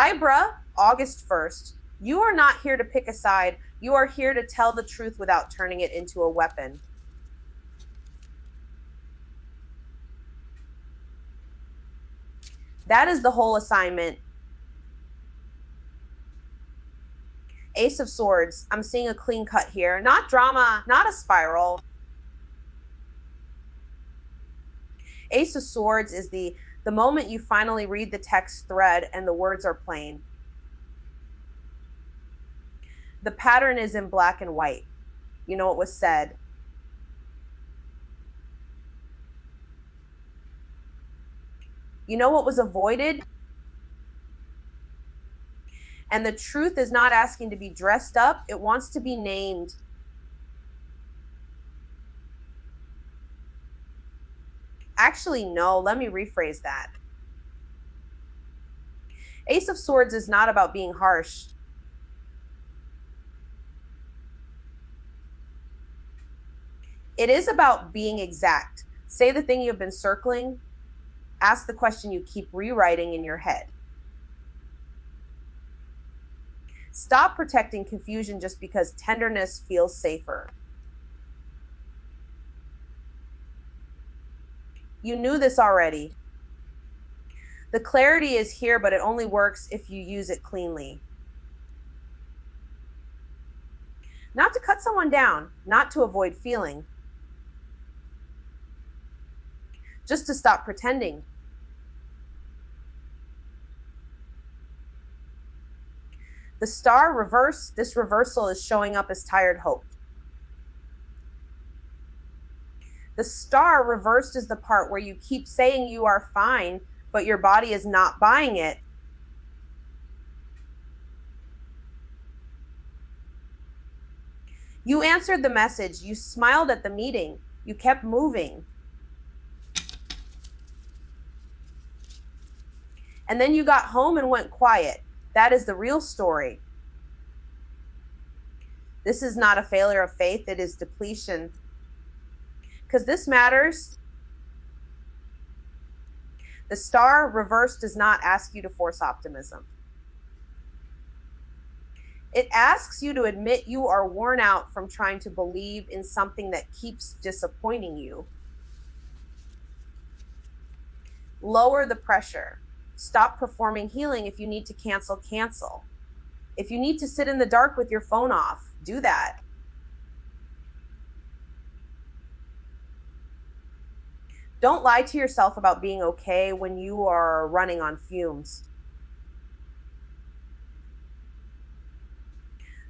Libra, August 1st. You are not here to pick a side. You are here to tell the truth without turning it into a weapon. That is the whole assignment. Ace of Swords. I'm seeing a clean cut here. Not drama, not a spiral. Ace of Swords is the moment you finally read the text thread and the words are plain. The pattern is in black and white. You know what was said. You know what was avoided? And the truth is not asking to be dressed up. It wants to be named. Actually, no, let me rephrase that. Ace of Swords is not about being harsh. It is about being exact. Say the thing you've been circling. Ask the question you keep rewriting in your head. Stop protecting confusion just because tenderness feels safer. You knew this already. The clarity is here, but it only works if you use it cleanly. Not to cut someone down, not to avoid feeling. Just to stop pretending. The star reverse, this reversal is showing up as tired hope. The star reversed is the part where you keep saying you are fine, but your body is not buying it. You answered the message. You smiled at the meeting. You kept moving. And then you got home and went quiet. That is the real story. This is not a failure of faith. It is depletion. Because this matters. The star reverse does not ask you to force optimism. It asks you to admit you are worn out from trying to believe in something that keeps disappointing you. Lower the pressure. Stop performing healing. If you need to cancel, cancel. If you need to sit in the dark with your phone off, do that. Don't lie to yourself about being okay when you are running on fumes.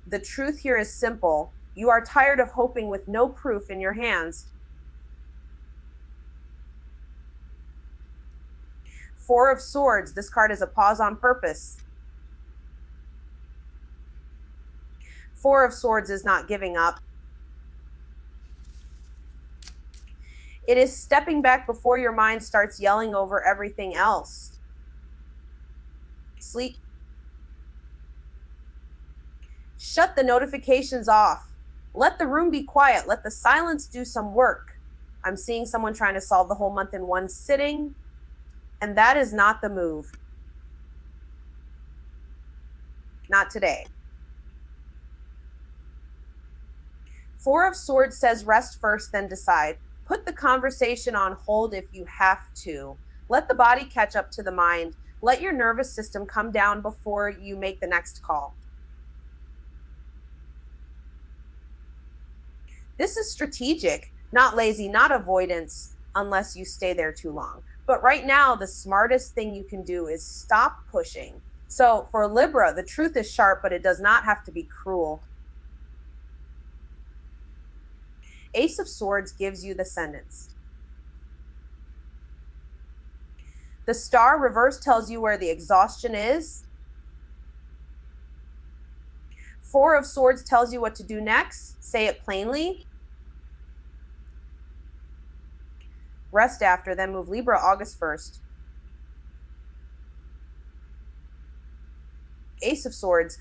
The truth here is simple. You are tired of hoping with no proof in your hands. Four of Swords. This card is a pause on purpose. Four of Swords is not giving up. It is stepping back before your mind starts yelling over everything else. Sleep. Shut the notifications off. Let the room be quiet. Let the silence do some work. I'm seeing someone trying to solve the whole month in one sitting. And that is not the move. Not today. Four of Swords says rest first, then decide. Put the conversation on hold if you have to. Let the body catch up to the mind. Let your nervous system come down before you make the next call. This is strategic, not lazy, not avoidance, unless you stay there too long. But right now, the smartest thing you can do is stop pushing. So for Libra, the truth is sharp, but it does not have to be cruel. Ace of Swords gives you the sentence. The star reverse tells you where the exhaustion is. Four of Swords tells you what to do next. Say it plainly. Rest after, then move. Libra, August 1st. Ace of Swords.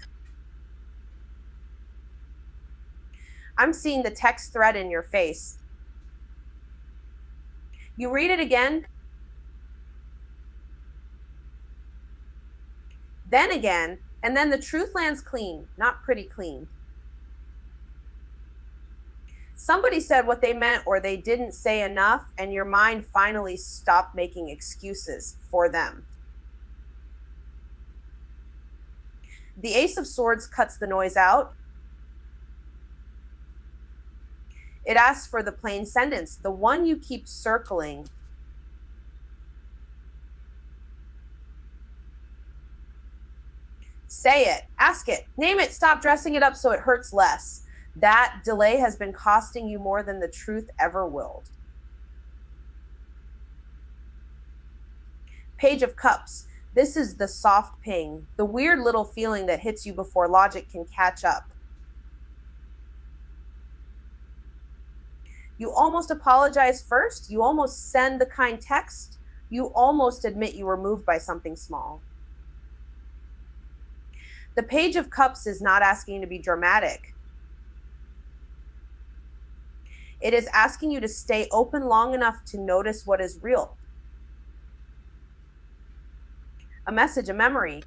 I'm seeing the text thread in your face. You read it again. then again, and then the truth lands clean, not pretty clean. Somebody said what they meant or they didn't say enough, and your mind finally stopped making excuses for them. The Ace of Swords cuts the noise out. It asks for the plain sentence, the one you keep circling. Say it, ask it, name it, stop dressing it up so it hurts less. That delay has been costing you more than the truth ever willed. Page of Cups. This is the soft ping, the weird little feeling that hits you before logic can catch up. You almost apologize first. You almost send the kind text. You almost admit you were moved by something small. The Page of Cups is not asking you to be dramatic. It is asking you to stay open long enough to notice what is real. A message, a memory.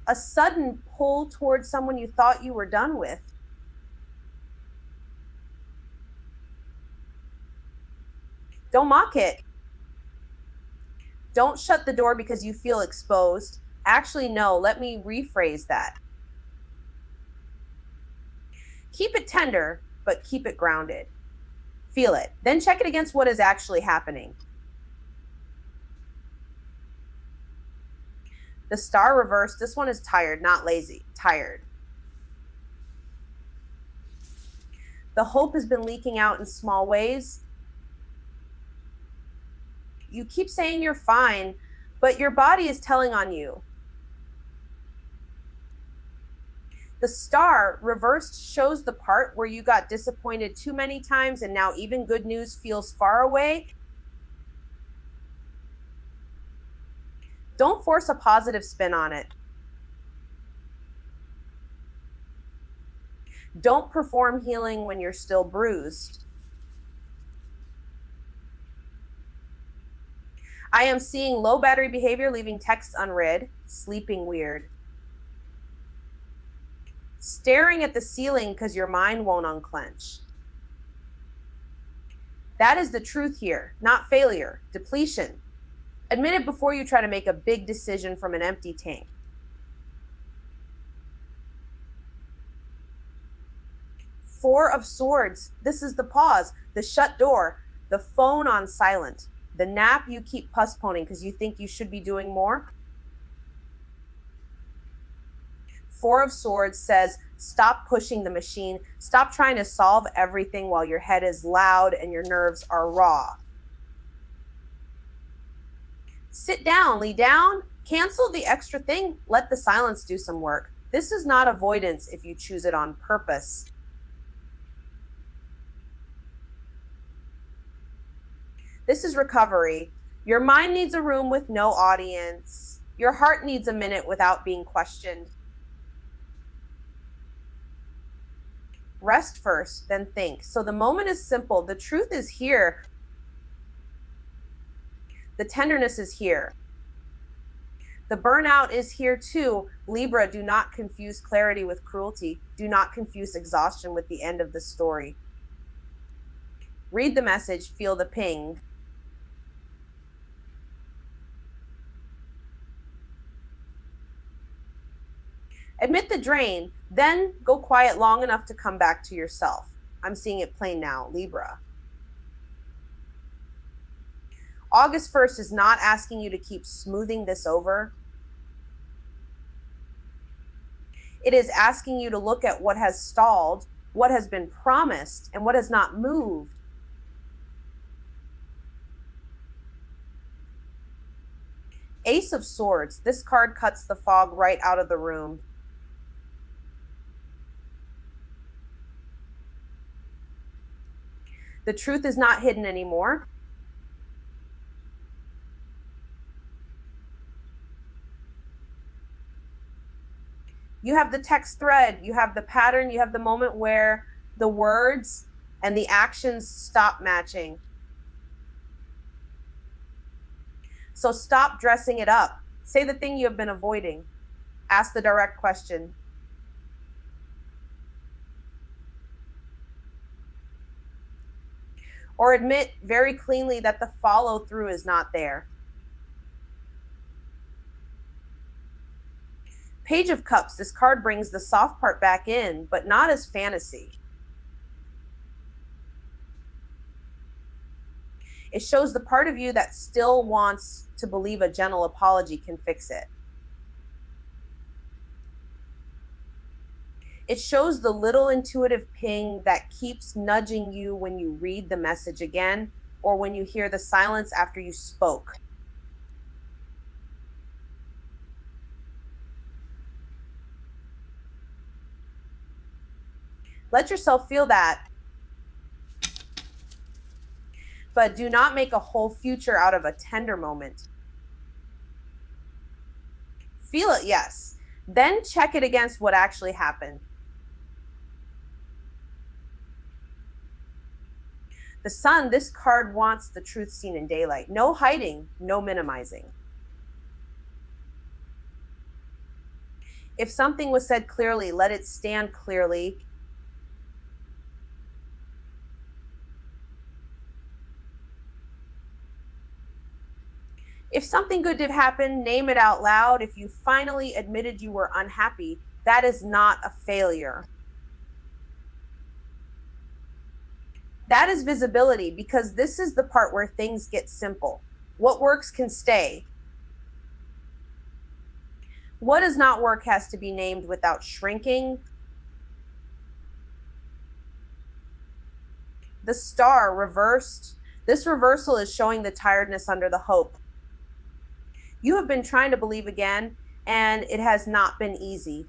A sudden pull towards someone you thought you were done with. Don't mock it. Don't shut the door because you feel exposed. Actually, no, let me rephrase that. Keep it tender, but keep it grounded. Feel it. Then check it against what is actually happening. The Star reversed. This one is tired, not lazy. Tired. The hope has been leaking out in small ways. You keep saying you're fine, but your body is telling on you. The Star reversed shows the part where you got disappointed too many times and now even good news feels far away. Don't force a positive spin on it. Don't perform healing when you're still bruised. I am seeing low battery behavior, leaving texts unread, sleeping weird. Staring at the ceiling because your mind won't unclench. That is the truth here, not failure, depletion. Admit it before you try to make a big decision from an empty tank. Four of Swords. This is the pause, the shut door, the phone on silent, the nap you keep postponing because you think you should be doing more. Four of Swords says, stop pushing the machine. Stop trying to solve everything while your head is loud and your nerves are raw. Sit down, lay down, cancel the extra thing, let the silence do some work. This is not avoidance if you choose it on purpose. This is recovery. Your mind needs a room with no audience. Your heart needs a minute without being questioned. Rest first, then think. So the moment is simple. The truth is here. The tenderness is here. The burnout is here too. Libra, do not confuse clarity with cruelty. Do not confuse exhaustion with the end of the story. Read the message, feel the ping. Admit the drain, then go quiet long enough to come back to yourself. I'm seeing it plain now, Libra. August 1st is not asking you to keep smoothing this over. It is asking you to look at what has stalled, what has been promised, and what has not moved. Ace of Swords. This card cuts the fog right out of the room. The truth is not hidden anymore. You have the text thread, you have the pattern, you have the moment where the words and the actions stop matching. So stop dressing it up. Say the thing you have been avoiding. Ask the direct question. Or admit very cleanly that the follow through is not there. Page of Cups, this card brings the soft part back in, but not as fantasy. It shows the part of you that still wants to believe a gentle apology can fix it. It shows the little intuitive ping that keeps nudging you when you read the message again, or when you hear the silence after you spoke. Let yourself feel that. But do not make a whole future out of a tender moment. Feel it, yes. Then check it against what actually happened. The Sun, this card wants the truth seen in daylight. No hiding, no minimizing. If something was said clearly, let it stand clearly. If something good did happen, name it out loud. If you finally admitted you were unhappy, that is not a failure. That is visibility, because this is the part where things get simple. What works can stay. What does not work has to be named without shrinking. The Star reversed. This reversal is showing the tiredness under the hope. You have been trying to believe again, and it has not been easy.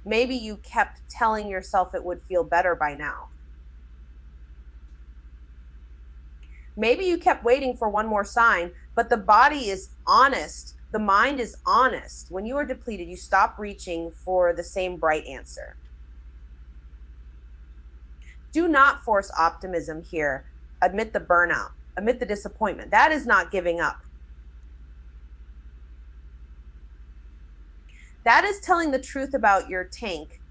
Maybe you kept telling yourself it would feel better by now. Maybe you kept waiting for one more sign, but the body is honest. The mind is honest. When you are depleted, you stop reaching for the same bright answer. Do not force optimism here. Admit the burnout. Admit the disappointment. That is not giving up. That is telling the truth about your tank.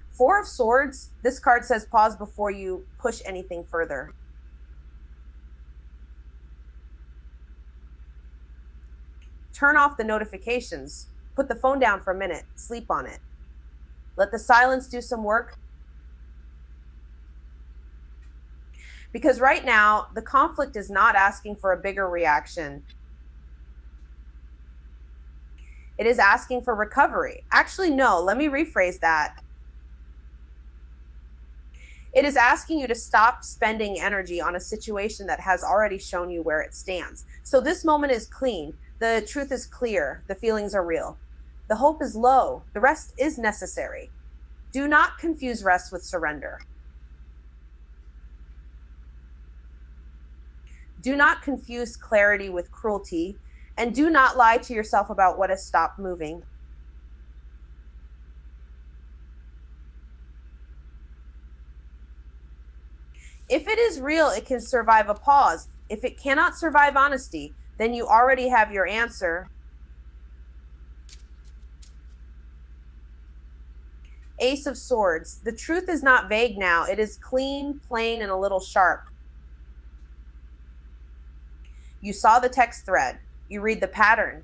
Four of Swords, this card says pause before you push anything further. Turn off the notifications. Put the phone down for a minute. Sleep on it. Let the silence do some work. Because right now, the conflict is not asking for a bigger reaction. It is asking for recovery. Actually, no, let me rephrase that. It is asking you to stop spending energy on a situation that has already shown you where it stands. So this moment is clean. The truth is clear. The feelings are real. The hope is low. The rest is necessary. Do not confuse rest with surrender. Do not confuse clarity with cruelty, and do not lie to yourself about what has stopped moving. If it is real, it can survive a pause. If it cannot survive honesty, then you already have your answer. Ace of Swords. The truth is not vague now. It is clean, plain, and a little sharp. You saw the text thread. You read the pattern.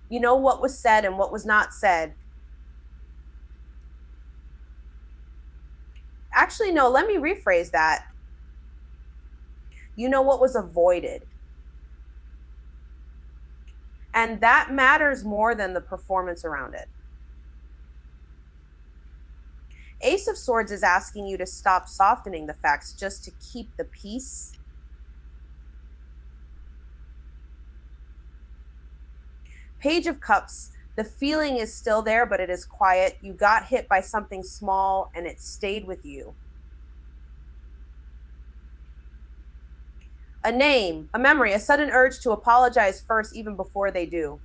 You know what was said and what was not said. Actually, no, let me rephrase that. You know what was avoided. And that matters more than the performance around it. Ace of Swords is asking you to stop softening the facts just to keep the peace. Page of Cups. The feeling is still there, but it is quiet. You got hit by something small and it stayed with you. A name, a memory, a sudden urge to apologize first, even before they do.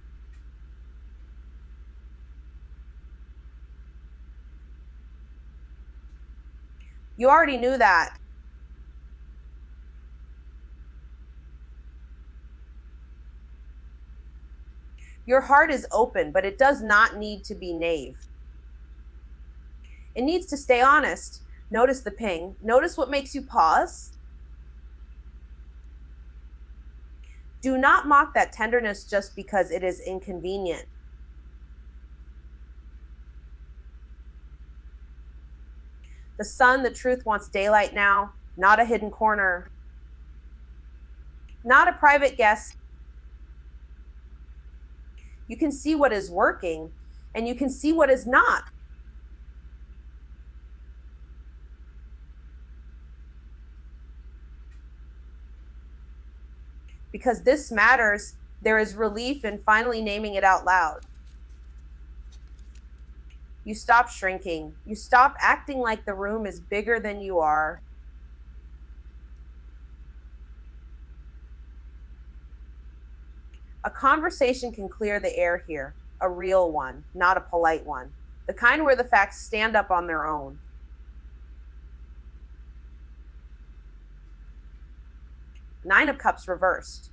You already knew that. Your heart is open, but it does not need to be Knave. It needs to stay honest. Notice the ping. Notice what makes you pause. Do not mock that tenderness just because it is inconvenient. The sun, the truth, wants daylight now, not a hidden corner, not a private guest. You can see what is working, and you can see what is not. Because this matters, there is relief in finally naming it out loud. You stop shrinking. You stop acting like the room is bigger than you are. A conversation can clear the air here, a real one, not a polite one, the kind where the facts stand up on their own. Nine of Cups reversed.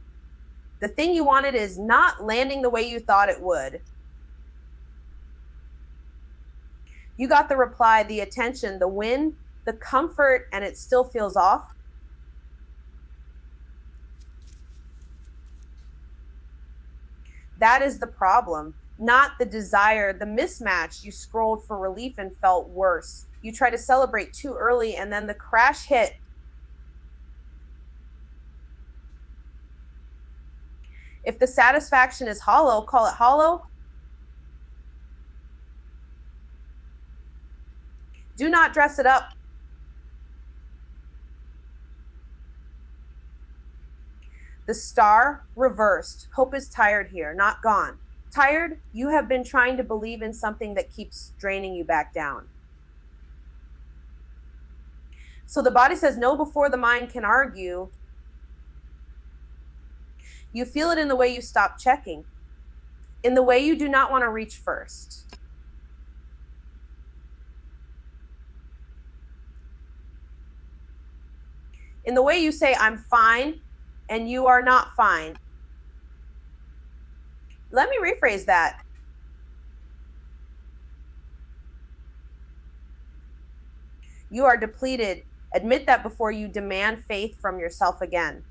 The thing you wanted is not landing the way you thought it would. You got the reply, the attention, the win, the comfort, and it still feels off. That is the problem, not the desire, the mismatch. You scrolled for relief and felt worse. You tried to celebrate too early, and then the crash hit. If the satisfaction is hollow, call it hollow. Do not dress it up. The star reversed. Hope is tired here, not gone. Tired? You have been trying to believe in something that keeps draining you back down. So the body says no before the mind can argue. You feel it in the way you stop checking, in the way you do not want to reach first. In the way you say, I'm fine, and you are not fine. Let me rephrase that. You are depleted. Admit that before you demand faith from yourself again.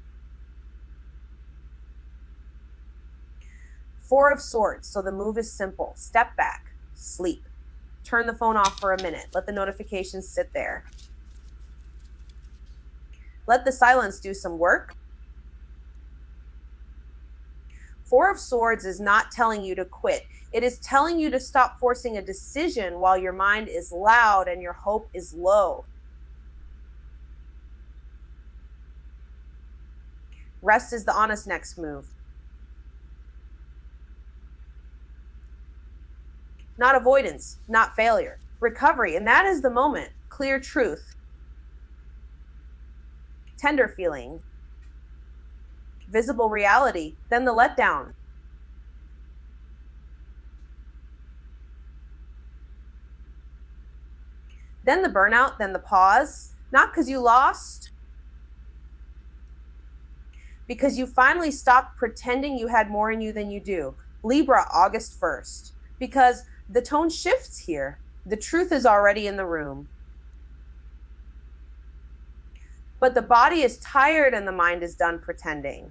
Four of Swords, so the move is simple. Step back, sleep. Turn the phone off for a minute. Let the notifications sit there. Let the silence do some work. Four of Swords is not telling you to quit. It is telling you to stop forcing a decision while your mind is loud and your hope is low. Rest is the honest next move. Not avoidance, not failure. Recovery, and that is the moment. Clear truth. Tender feeling. Visible reality, then the letdown. Then the burnout, then the pause. Not because you lost, because you finally stopped pretending you had more in you than you do. Libra, August 1st. Because the tone shifts here. The truth is already in the room. But the body is tired and the mind is done pretending.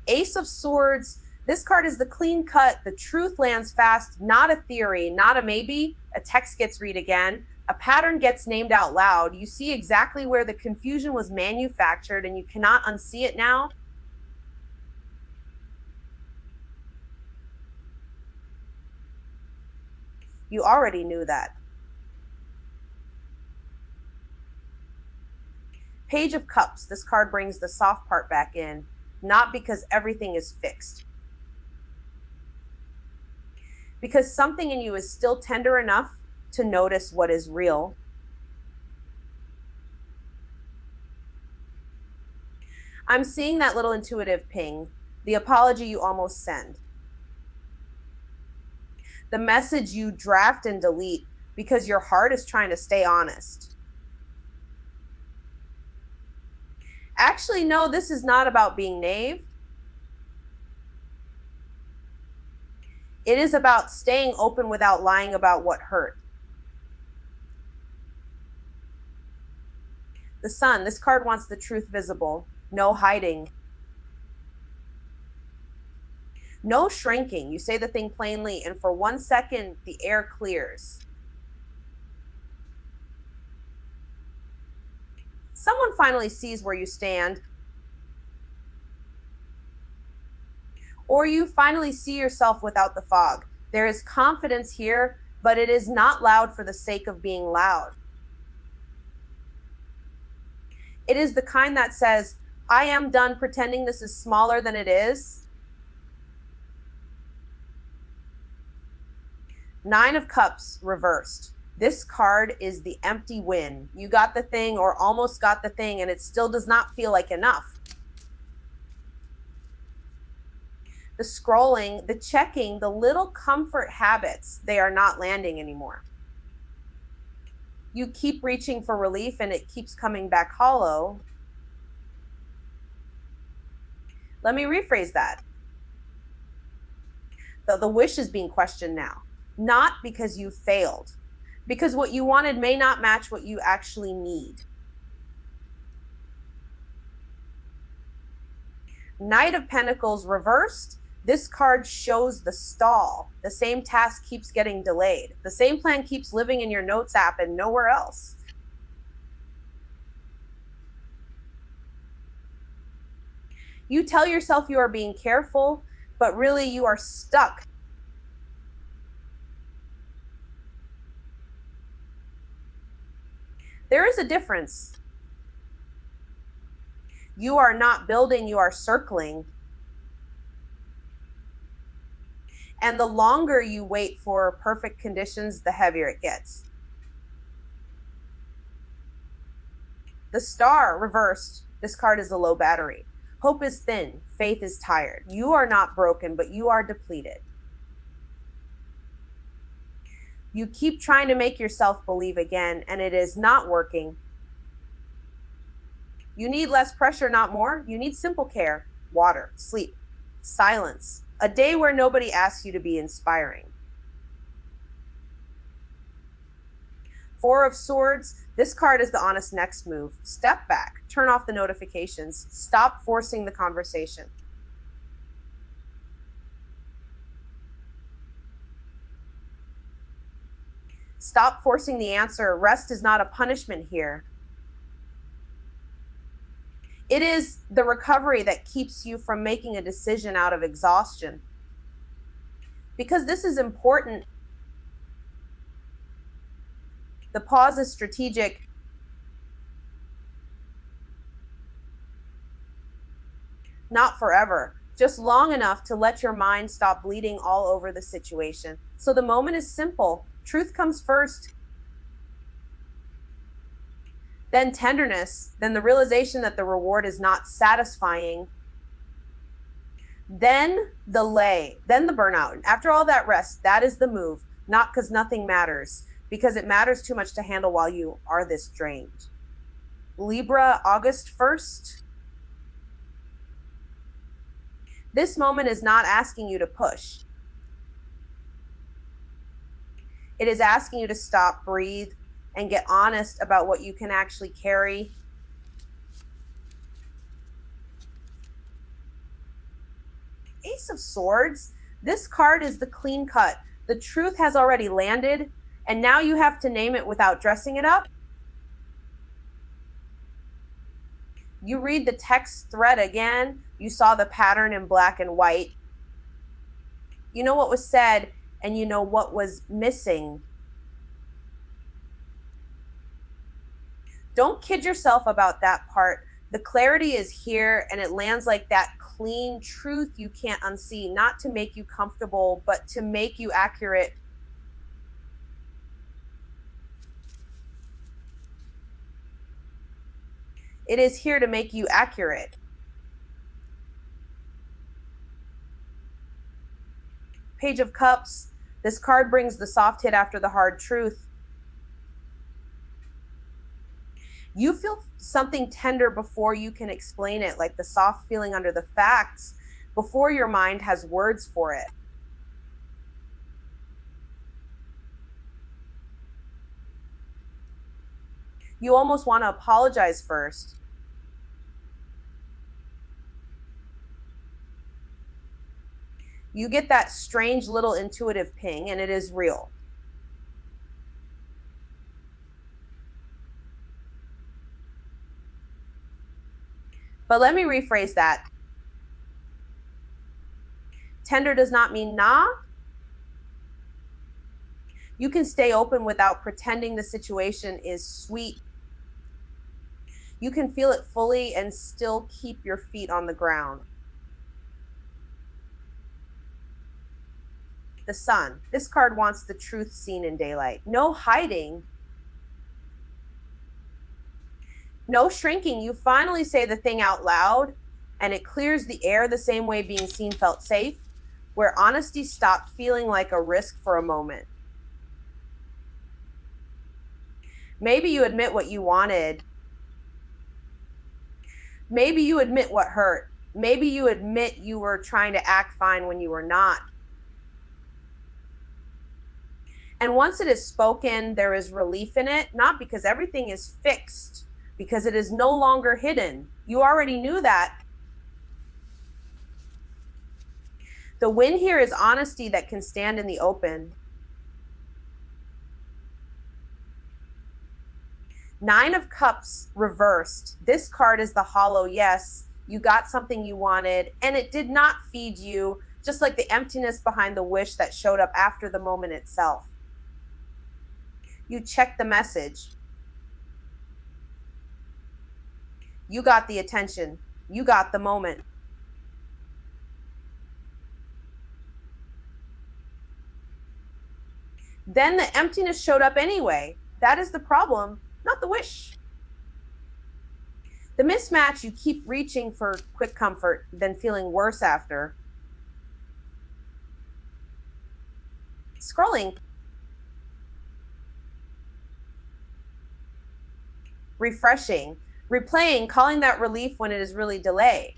Ace of Swords. This card is the clean cut. The truth lands fast, not a theory, not a maybe. A text gets read again. A pattern gets named out loud. You see exactly where the confusion was manufactured and you cannot unsee it now. You already knew that. Page of Cups. This card brings the soft part back in, not because everything is fixed. Because something in you is still tender enough to notice what is real. I'm seeing that little intuitive ping, the apology you almost send. The message you draft and delete, because your heart is trying to stay honest. Actually, no, this is not about being naive. It is about staying open without lying about what hurt. The Sun, this card wants the truth visible. No hiding. No shrinking. You say the thing plainly, and for 1 second, the air clears. Someone finally sees where you stand. Or you finally see yourself without the fog. There is confidence here, but it is not loud for the sake of being loud. It is the kind that says, I am done pretending this is smaller than it is. 9 of Cups reversed. This card is the empty win. You got the thing or almost got the thing, and it still does not feel like enough. The scrolling, the checking, the little comfort habits, they are not landing anymore. You keep reaching for relief and it keeps coming back hollow. Let me rephrase that. The wish is being questioned now, not because you failed, because what you wanted may not match what you actually need. Knight of Pentacles reversed. This card shows the stall. The same task keeps getting delayed. The same plan keeps living in your notes app and nowhere else. You tell yourself you are being careful, but really you are stuck. There is a difference. You are not building, you are circling. And the longer you wait for perfect conditions, the heavier it gets. The Star reversed. This card is a low battery. Hope is thin. Faith is tired. You are not broken, but you are depleted. You keep trying to make yourself believe again, and it is not working. You need less pressure, not more. You need simple care, water, sleep, silence. A day where nobody asks you to be inspiring. 4 of Swords. This card is the honest next move. Step back. Turn off the notifications. Stop forcing the conversation. Stop forcing the answer. Rest is not a punishment here. It is the recovery that keeps you from making a decision out of exhaustion. Because this is important. The pause is strategic. Not forever, just long enough to let your mind stop bleeding all over the situation. So the moment is simple. Truth comes first. Then tenderness, then the realization that the reward is not satisfying, then the lay, then the burnout. After all that rest, that is the move, not because nothing matters, because it matters too much to handle while you are this drained. Libra, August 1st. This moment is not asking you to push. It is asking you to stop, breathe, and get honest about what you can actually carry. Ace of Swords. This card is the clean cut. The truth has already landed, and now you have to name it without dressing it up. You read the text thread again. You saw the pattern in black and white. You know what was said, and you know what was missing. Don't kid yourself about that part. The clarity is here, and it lands like that clean truth you can't unsee, not to make you comfortable, but to make you accurate. It is here to make you accurate. Page of Cups. This card brings the soft hit after the hard truth. You feel something tender before you can explain it, like the soft feeling under the facts before your mind has words for it. You almost want to apologize first. You get that strange little intuitive ping, and it is real. But let me rephrase that. Tender does not mean nah. You can stay open without pretending the situation is sweet. You can feel it fully and still keep your feet on the ground. The Sun. This card wants the truth seen in daylight. No hiding. No shrinking. You finally say the thing out loud, and it clears the air the same way being seen felt safe, where honesty stopped feeling like a risk for a moment. Maybe you admit what you wanted. Maybe you admit what hurt. Maybe you admit you were trying to act fine when you were not. And once it is spoken, there is relief in it, not because everything is fixed, because it is no longer hidden. You already knew that. The win here is honesty that can stand in the open. 9 of Cups reversed. This card is the hollow yes. You got something you wanted, and it did not feed you, just like the emptiness behind the wish that showed up after the moment itself. You checked the message. You got the attention. You got the moment. Then the emptiness showed up anyway. That is the problem, not the wish. The mismatch, you keep reaching for quick comfort, then feeling worse after. Scrolling. Refreshing. Replaying, calling that relief when it is really delay.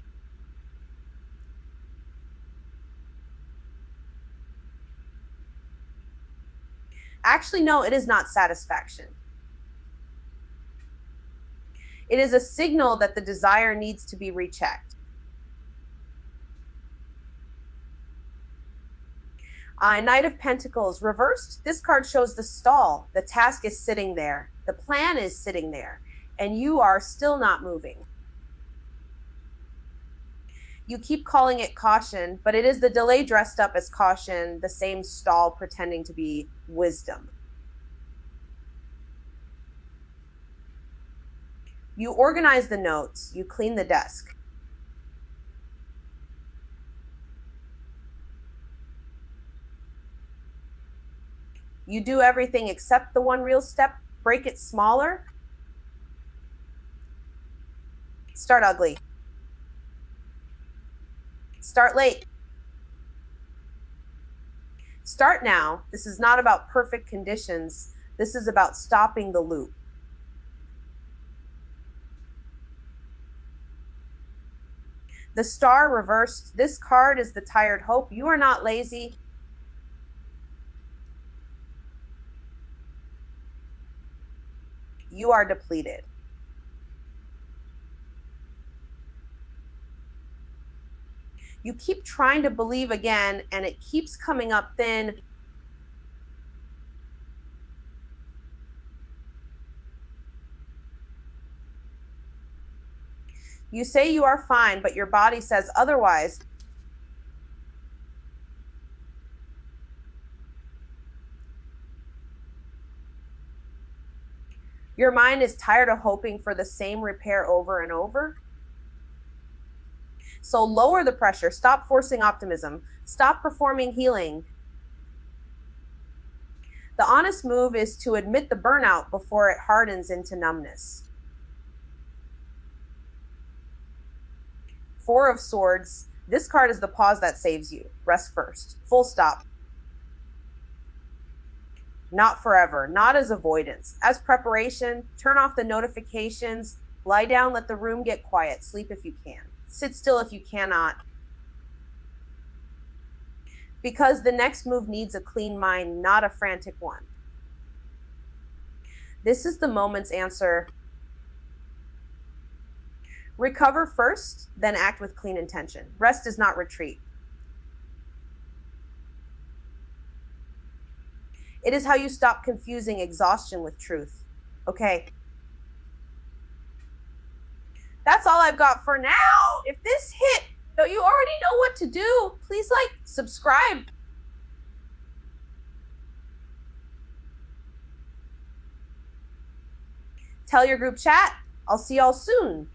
Actually, no, it is not satisfaction. It is a signal that the desire needs to be rechecked. Knight of Pentacles reversed. This card shows the stall. The task is sitting there. The plan is sitting there, and you are still not moving. You keep calling it caution, but it is the delay dressed up as caution, the same stall pretending to be wisdom. You organize the notes. You clean the desk. You do everything except the one real step. Break it smaller. Start ugly. Start late. Start now. This is not about perfect conditions. This is about stopping the loop. The Star reversed. This card is the tired hope. You are not lazy. You are depleted. You keep trying to believe again, and it keeps coming up thin. You say you are fine, but your body says otherwise. Your mind is tired of hoping for the same repair over and over. So lower the pressure. Stop forcing optimism. Stop performing healing. The honest move is to admit the burnout before it hardens into numbness. 4 of Swords. This card is the pause that saves you. Rest first. Full stop. not forever, not as avoidance. As preparation, turn off the notifications, lie down, let the room get quiet, sleep if you can. Sit still if you cannot. Because the next move needs a clean mind, not a frantic one. This is the moment's answer. Recover first, then act with clean intention. Rest is not retreat. It is how you stop confusing exhaustion with truth. Okay. That's all I've got for now. If this hit, you already know what to do. Please like, subscribe. Tell your group chat. I'll see y'all soon.